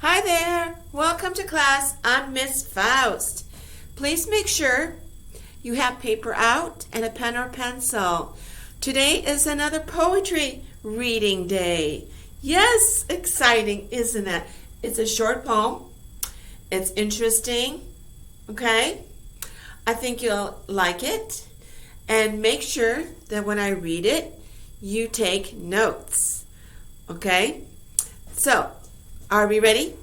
Hi there. Welcome to class. I'm Miss Faust. Please make sure you have paper out and a pen or pencil. Today is another poetry reading day. Yes, exciting, isn't it? It's a short poem. It's interesting. Okay? I think you'll like it. And make sure that when I read it, you take notes. Okay? So, are we ready?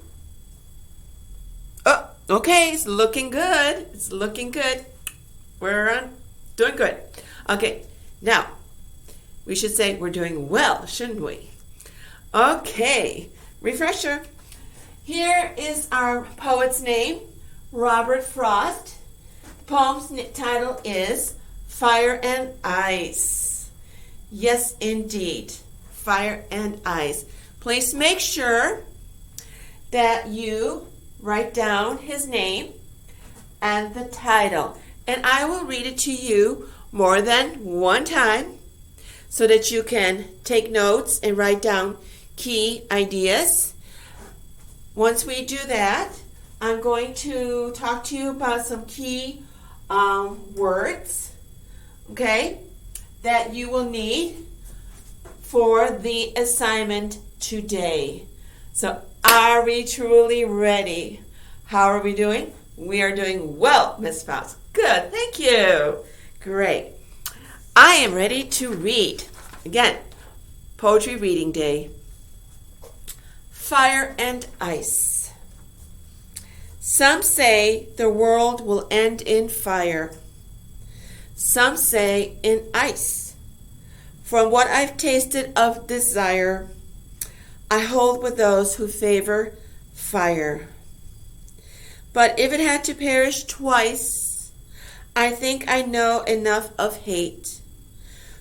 Oh, okay, it's looking good. It's looking good. We're doing good. Okay, now, we should say we're doing well, shouldn't we? Okay, refresher. Here is our poet's name, Robert Frost. The poem's title is Fire and Ice. Yes, indeed, Fire and Ice. Please make sure that you write down his name and the title. And I will read it to you more than one time so that you can take notes and write down key ideas. Once we do that, I'm going to talk to you about some key words, okay, that you will need for the assignment today. So, are we truly ready? How are we doing? We are doing well, Miss Faust. Good, thank you. Great. I am ready to read. Again, poetry reading day. Fire and ice. Some say the world will end in fire. Some say in ice. From what I've tasted of desire, I hold with those who favor fire. But if it had to perish twice, I think I know enough of hate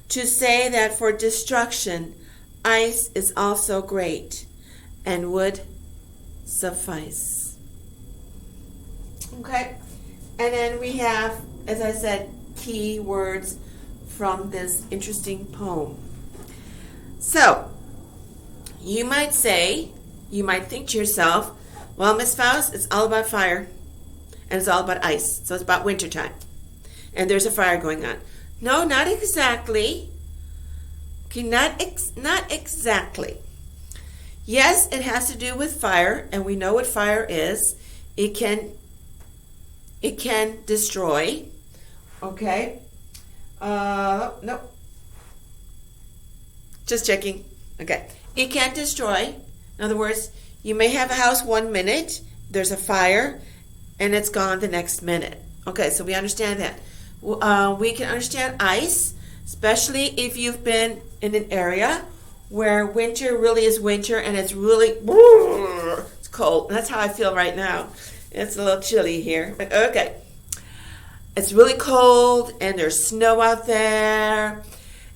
to say that for destruction, ice is also great and would suffice. Okay, and then we have, as I said, key words from this interesting poem. So, you might think to yourself, well, Miss Faust, it's all about fire and it's all about ice. So it's about wintertime. And there's a fire going on. No, not exactly. Okay, not exactly. Yes, it has to do with fire, and we know what fire is. It can destroy. Okay. No. Just checking. Okay. It can destroy. In other words, you may have a house 1 minute, there's a fire, and it's gone the next minute. Okay, so we understand that. We can understand ice, especially if you've been in an area where winter really is winter and it's really, it's cold. That's how I feel right now. It's a little chilly here. Okay. It's really cold and there's snow out there.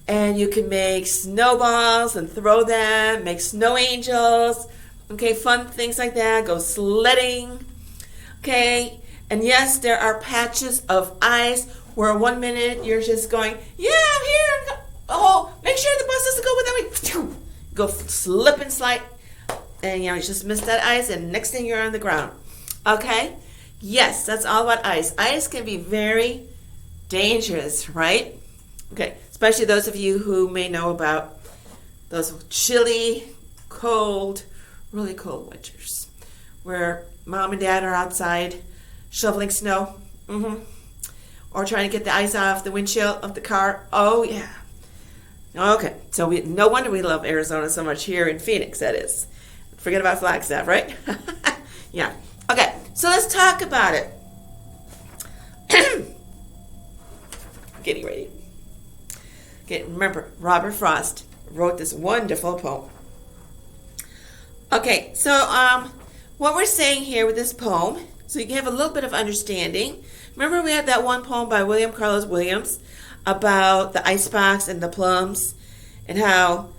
And you can make snowballs and throw them, make snow angels, okay, fun things like that, go sledding, okay. And yes, there are patches of ice where 1 minute you're just going, yeah, I'm here. Oh, make sure the bus doesn't go with that way. Go slip and slide, and you just miss that ice, and next thing you're on the ground, okay. Yes, that's all about ice. Ice can be very dangerous, right? Okay. Especially those of you who may know about those chilly, cold, really cold winters where mom and dad are outside shoveling snow, or trying to get the ice off the windshield of the car. Oh, yeah. Okay, so no wonder we love Arizona so much here in Phoenix, that is. Forget about Flagstaff, right? Yeah. Okay, so let's talk about it. Getting ready. Okay, remember, Robert Frost wrote this wonderful poem. Okay, so what we're saying here with this poem, so you can have a little bit of understanding. Remember we had that one poem by William Carlos Williams about the icebox and the plums, and how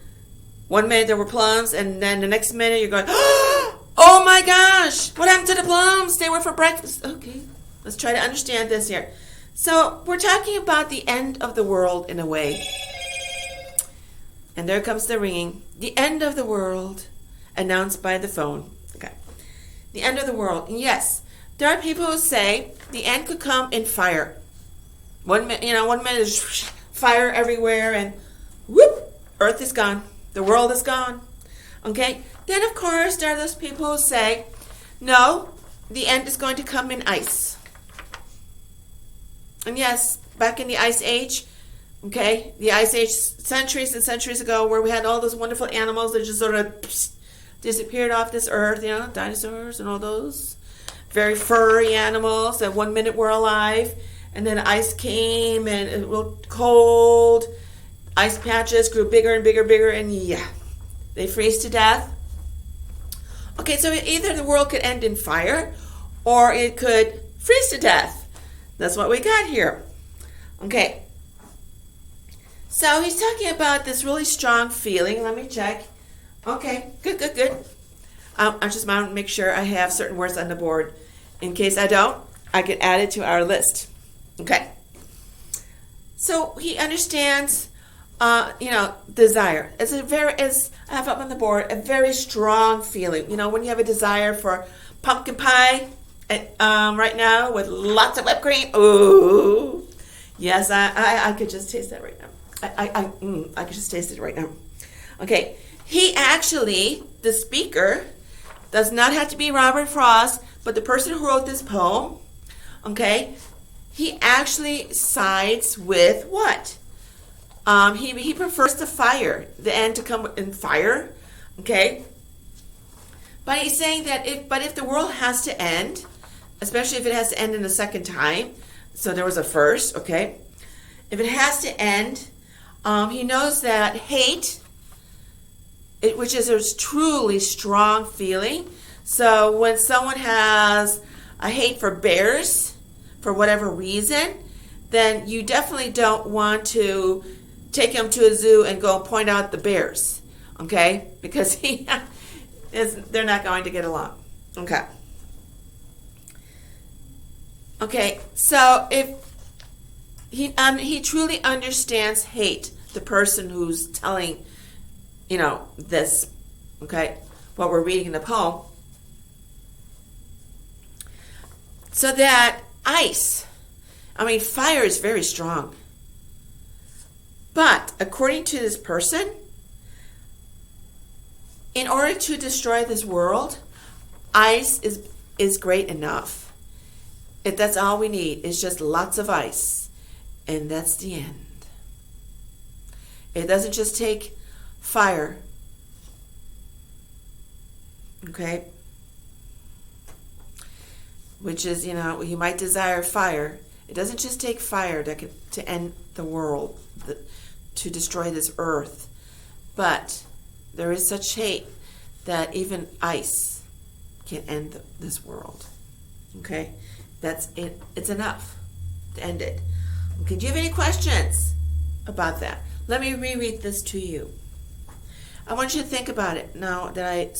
1 minute there were plums, and then the next minute you're going, oh my gosh, what happened to the plums? They were for breakfast. Okay, let's try to understand this here. So we're talking about the end of the world in a way. And there comes the ringing. The end of the world announced by the phone. Okay. The end of the world. And yes, there are people who say the end could come in fire. 1 minute, 1 minute is fire everywhere, and whoop, Earth is gone. The world is gone. Okay? Then, of course, there are those people who say, no, the end is going to come in ice. And yes, back in the Ice Age, okay, the Ice Age centuries and centuries ago, where we had all those wonderful animals that just sort of disappeared off this earth, dinosaurs and all those very furry animals that 1 minute were alive, and then ice came and it was cold, ice patches grew bigger and bigger, and yeah, they freeze to death. Okay, so either the world could end in fire or it could freeze to death. That's what we got here. Okay, so he's talking about this really strong feeling. Let me check. Okay, good. I just want to make sure I have certain words on the board. In case I don't, I can add it to our list. Okay. So he understands, desire. As I have up on the board, a very strong feeling. When you have a desire for pumpkin pie right now with lots of whipped cream. Ooh, yes, I could just taste that right now. I could just taste it right now. Okay. He actually, the speaker, does not have to be Robert Frost, but the person who wrote this poem, okay, he actually sides with what? He prefers the end to come in fire, okay? But he's saying that if the world has to end, especially if it has to end in a second time, so there was a first, okay? If it has to end, he knows that hate, which is a truly strong feeling. So when someone has a hate for bears, for whatever reason, then you definitely don't want to take them to a zoo and go point out the bears, okay? Because they're not going to get along, okay? Okay, so if he truly understands hate, the person who's telling, this, okay, what we're reading in the poem, so that fire is very strong. But according to this person, in order to destroy this world, ice is great enough. If that's all we need, it's just lots of ice. And that's the end. It doesn't just take fire. Okay? Which is, you might desire fire. It doesn't just take fire to end the world, to destroy this earth. But there is such hate that even ice can end this world. Okay? That's it. It's enough to end it. Okay, do you have any questions about that? Let me reread this to you. I want you to think about it now that I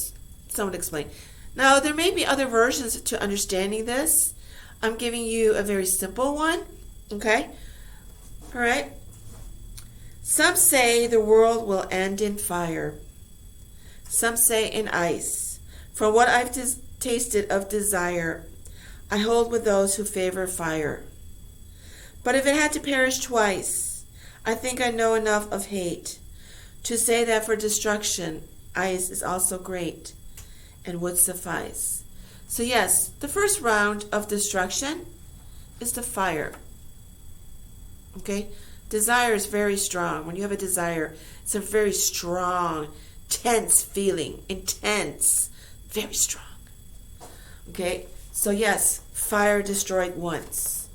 somewhat explained. Now, there may be other versions to understanding this. I'm giving you a very simple one. Okay? All right? Some say the world will end in fire. Some say in ice. From what I've tasted of desire, I hold with those who favor fire. But if it had to perish twice, I think I know enough of hate to say that for destruction, ice is also great and would suffice. So yes, the first round of destruction is the fire. Okay? Desire is very strong. When you have a desire, it's a very strong, tense feeling. Intense. Very strong. Okay? So yes, fire destroyed once.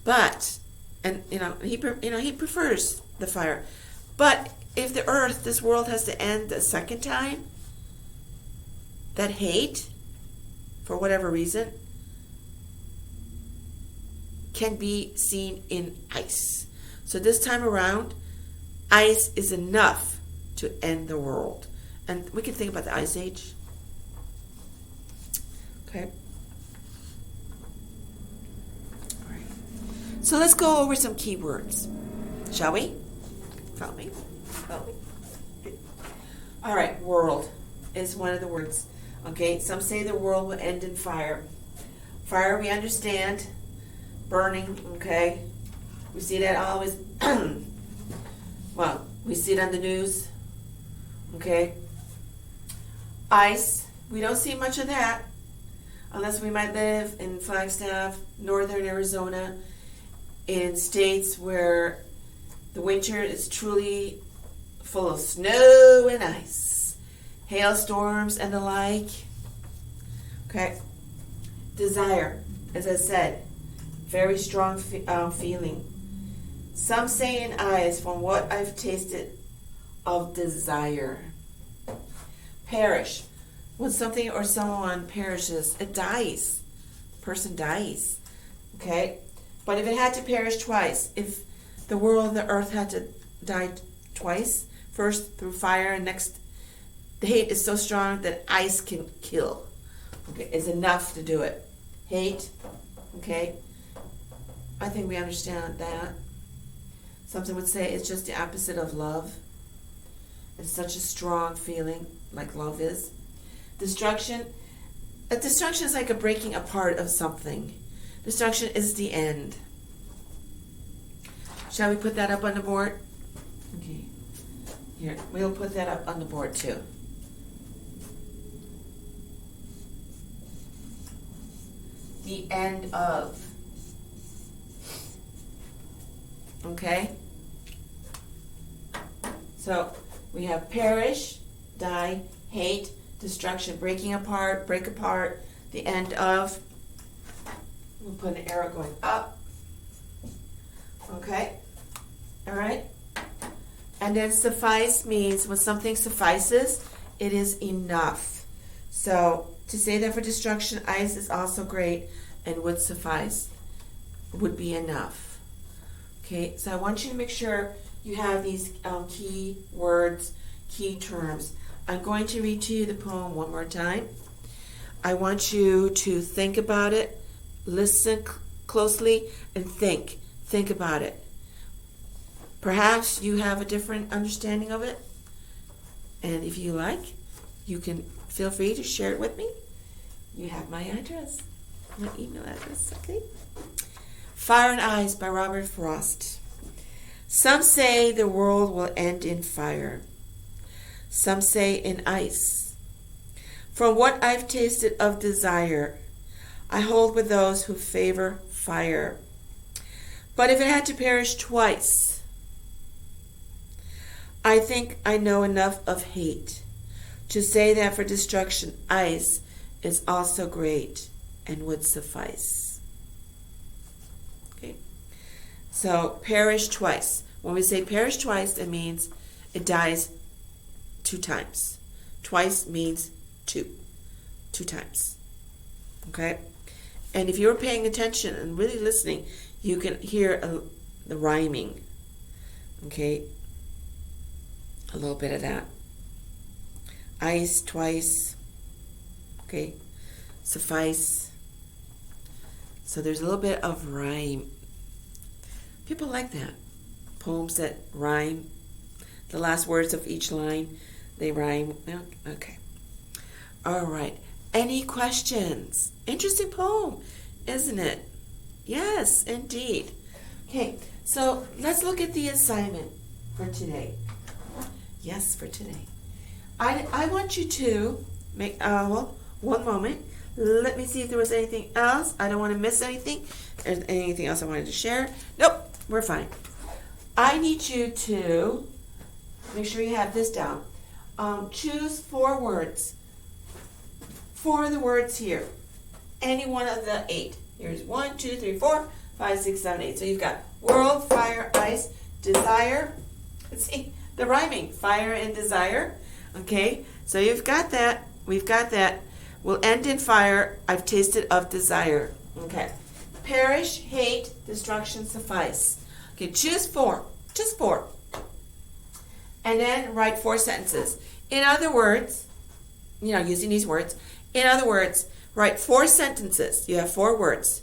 But, and he prefers the fire. But if the earth, this world has to end a second time, that hate, for whatever reason, can be seen in ice. So this time around, ice is enough to end the world. And we can think about the Ice Age. Okay. All right. So let's go over some keywords, shall we? Follow me. Follow me. All right. World is one of the words. Okay, some say the world will end in fire. Fire, we understand. Burning, okay? We see that always. Well, we see it on the news. Okay? Ice, we don't see much of that. Unless we might live in Flagstaff, northern Arizona, in states where the winter is truly full of snow and ice, hailstorms and the like. Okay. Desire, as I said, very strong feeling. Some say in eyes, from what I've tasted of desire. Perish. When something or someone perishes, it dies. Person dies. Okay? But if it had to perish twice, if the world, the earth had to die twice, first through fire and next, the hate is so strong that ice can kill. Okay? It's enough to do it. Hate. Okay? I think we understand that. Something would say it's just the opposite of love. It's such a strong feeling, like love is. Destruction. Destruction is like a breaking apart of something. Destruction is the end. Shall we put that up on the board? Okay. Here, we'll put that up on the board too. The end of. Okay? So, we have perish, die, hate, destruction, breaking apart, break apart, the end of. We'll put an arrow going up. Okay? Alright? And then suffice means when something suffices, it is enough. So, to say that for destruction, ice is also great and would suffice, would be enough. Okay? So I want you to make sure you have these key words, key terms. I'm going to read to you the poem one more time. I want you to think about it, listen closely, and think. Think about it. Perhaps you have a different understanding of it. And if you like, you can feel free to share it with me. You have my address, my email address, okay? Fire and Ice by Robert Frost. Some say the world will end in fire. Some say in ice. From what I've tasted of desire, I hold with those who favor fire. But if it had to perish twice, I think I know enough of hate to say that for destruction, ice is also great and would suffice. Okay. So, perish twice. When we say perish twice, that means it dies 2 times. Twice means 2. 2 times. Okay? And if you're paying attention and really listening, you can hear the rhyming. Okay? A little bit of that. Ice twice. Okay? Suffice. So there's a little bit of rhyme. People like that. Poems that rhyme. The last words of each line, they rhyme. Okay. All right. Any questions? Interesting poem, isn't it? Yes, indeed. Okay, so let's look at the assignment for today. Yes, for today. I want you to make, one moment. Let me see if there was anything else. I don't want to miss anything. There's anything else I wanted to share? Nope, we're fine. I need you to make sure you have this down. Choose 4 words. 4 of the words here. Any one of the 8. Here's 1, 2, 3, 4, 5, 6, 7, 8. So you've got world, fire, ice, desire. Let's see the rhyming. Fire and desire. Okay, so you've got that. We've got that. Will end in fire. I've tasted of desire. Okay. Perish, hate, destruction, suffice. Okay, choose 4. Just 4. And then write 4 sentences. In other words, using these words. In other words, write 4 sentences. You have 4 words.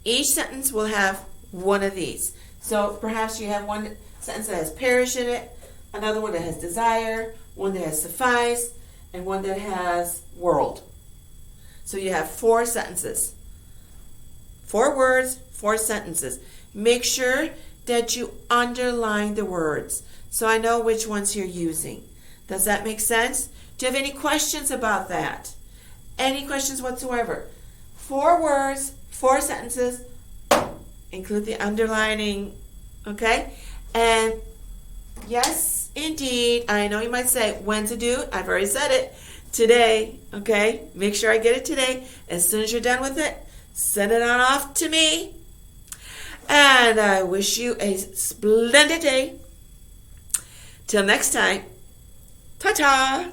Each sentence will have one of these. So perhaps you have one sentence that has perish in it, another one that has desire, one that has suffice, and one that has world. So you have 4 sentences. 4 words, 4 sentences. Make sure that you underline the words so I know which ones you're using. Does that make sense? Do you have any questions about that? Any questions whatsoever? 4 words, 4 sentences, include the underlining, okay? And yes, indeed, I know you might say, when to do it? I've already said it. Today, okay? Make sure I get it today. As soon as you're done with it, send it on off to me. And I wish you a splendid day. Till next time, ta-ta!